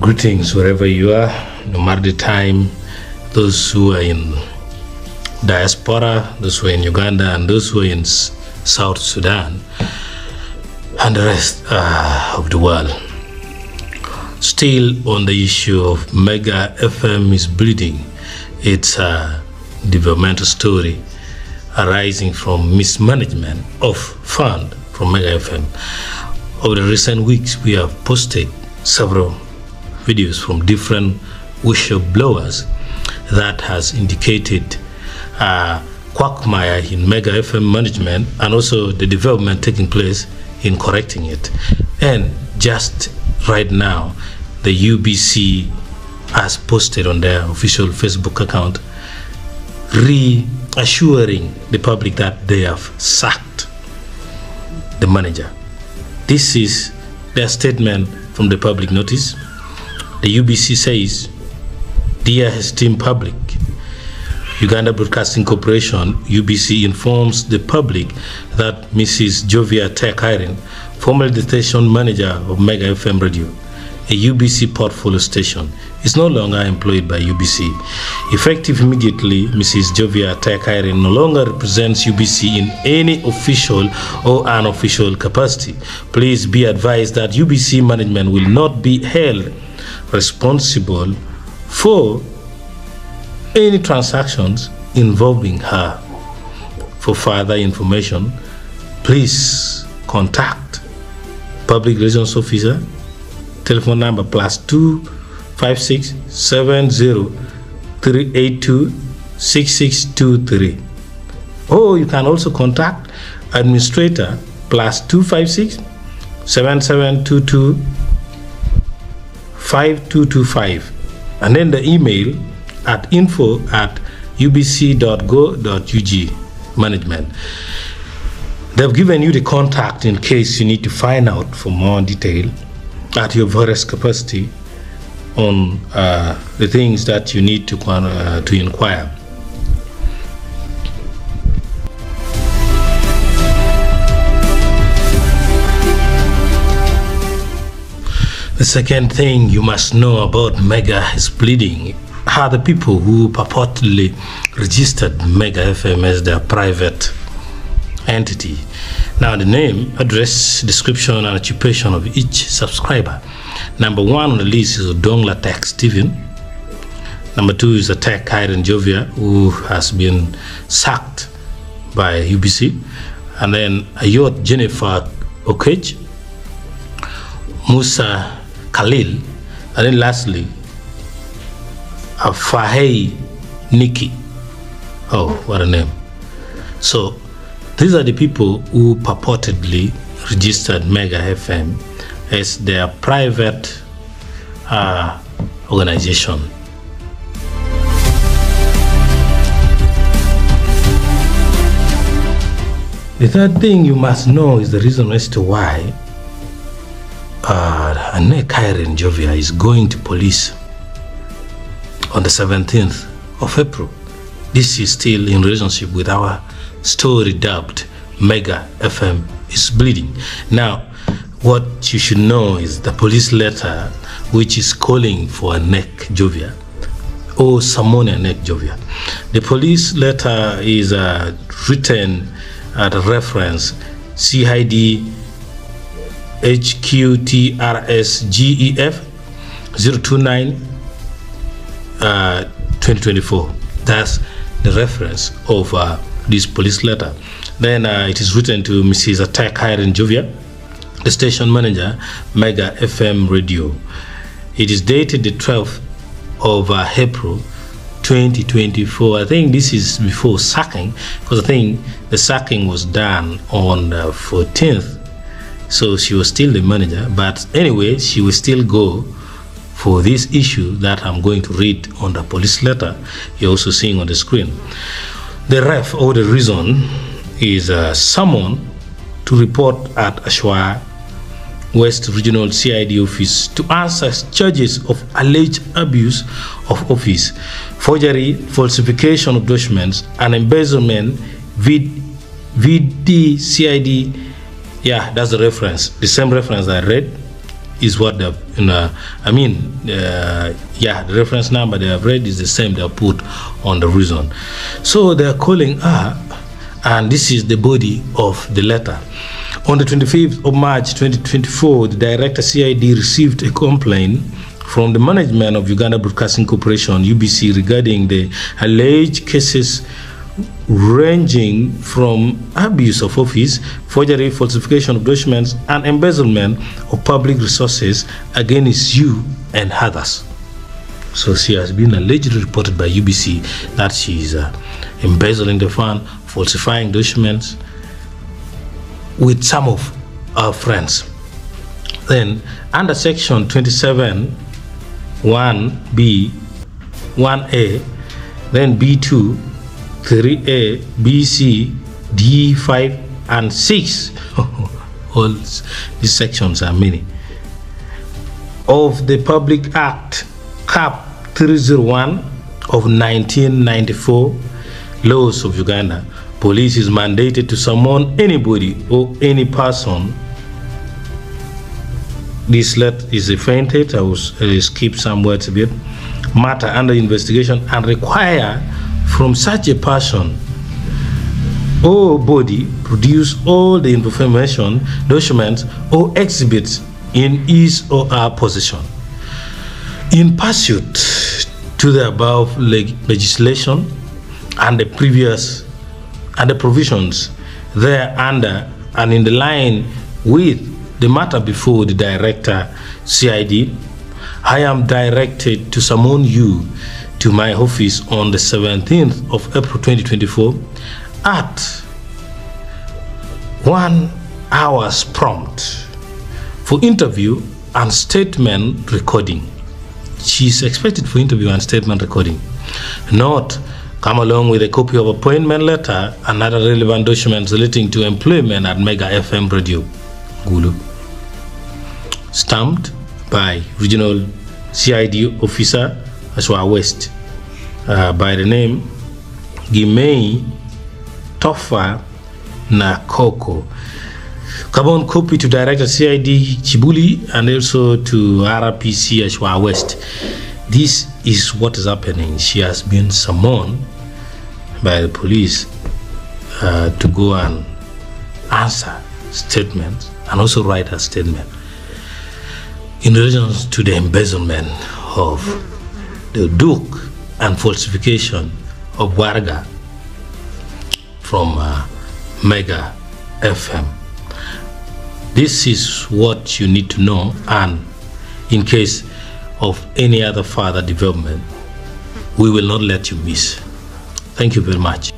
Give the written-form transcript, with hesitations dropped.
Greetings wherever you are, no matter the time, those who are in diaspora, those who are in Uganda, and those who are in South Sudan, and the rest of the world. Still on the issue of Mega FM is bleeding. It's a developmental story arising from mismanagement of fund from Mega FM. Over the recent weeks, we have posted several videos from different whistleblowers that has indicated quagmire in Mega FM management and also the development taking place in correcting it. And just right now, the UBC has posted on their official Facebook account reassuring the public that they have sacked the manager. This is their statement from the public notice. The UBC says, "Dear esteemed public, Uganda Broadcasting Corporation, UBC, informs the public that Mrs. Jovia Atek, Irene, formerly the station manager of Mega FM Radio, a UBC portfolio station, is no longer employed by UBC. Effective immediately, Mrs. Jovia Atek, Irene no longer represents UBC in any official or unofficial capacity. Please be advised that UBC management will not be held responsible for any transactions involving her. For further information, please contact Public Relations Officer, telephone number +256 70 382 6623. Or you can also contact Administrator +256 7722 5225, and then the email at info@ubc.go.ug management. They've given you the contact in case you need to find out for more detail at your various capacity on the things that you need to inquire. The second thing you must know about Mega is bleeding are the people who purportedly registered Mega FM as their private entity. Now, the name, address, description, and occupation of each subscriber. Number 1 on the list is Odongla Atek Stephen. Number 2 is Atek Irene Jovia, who has been sacked by UBC. And then Ayot Jennifer Okech, Musa Khalil, and then lastly, Fahey Nikki. Oh, what a name. So, these are the people who purportedly registered Mega FM as their private organization. The third thing you must know is the reason as to why Atek Irene Jovia is going to police on the 17th of April. This is still in relationship with our story dubbed Mega FM is bleeding. Now, what you should know is the police letter which is calling for Atek Jovia or Samone Atek Jovia. The police letter is written at a reference CID HQTRSGEF 029 2024. That's the reference of this police letter. Then it is written to Mrs. Atek Irene Jovia, the station manager, Mega FM Radio. It is dated the 12th of April 2024. I think this is before sacking, because I think the sacking was done on the 14th. So she was still the manager, but anyway, she will still go for this issue that I'm going to read on the police letter you're also seeing on the screen. The ref, or the reason, is summoned to report at Ashwa West Regional CID office to answer charges of alleged abuse of office, forgery, falsification of documents, and embezzlement VD CID. Yeah, that's the reference, the same reference I read is what they've, the reference number they have read is the same they have put on the reason. So they are calling her, and this is the body of the letter. On the 25th of March 2024, the Director CID received a complaint from the management of Uganda Broadcasting Corporation, UBC, regarding the alleged cases ranging from abuse of office, forgery, falsification of documents, and embezzlement of public resources against you and others. So she has been allegedly reported by UBC that she is embezzling the fund, falsifying documents with some of our friends. Then under section 27 1B 1A, then B2 3A, BC, D5 and 6 all these sections are many of the Public Act Cap 301 of 1994 laws of Uganda. Police is mandated to summon anybody or any person. This let is fainted. I will skip some words a bit. Matter under investigation and require from such a person or body produce all the information, documents, or exhibits in his or her possession in pursuit to the above legislation and the previous and the provisions thereunder, and in the line with the matter before the Director CID, I am directed to summon you to my office on the 17th of April 2024 at 1 hour prompt for interview and statement recording. She is expected for interview and statement recording. Note, come along with a copy of appointment letter and other relevant documents relating to employment at Mega FM Radio, Gulu. Stamped by Regional CID Officer, Ashwa West, by the name Gimei Tofa Nakoko. Carbon copy to Director CID Chibuli and also to RPC Ashwa West. This is what is happening. She has been summoned by the police to go and answer statements and also write a statement in relation to the embezzlement of the Duke and falsification of Warga from Mega FM. This is what you need to know, and in case of any other further development, we will not let you miss. Thank you very much.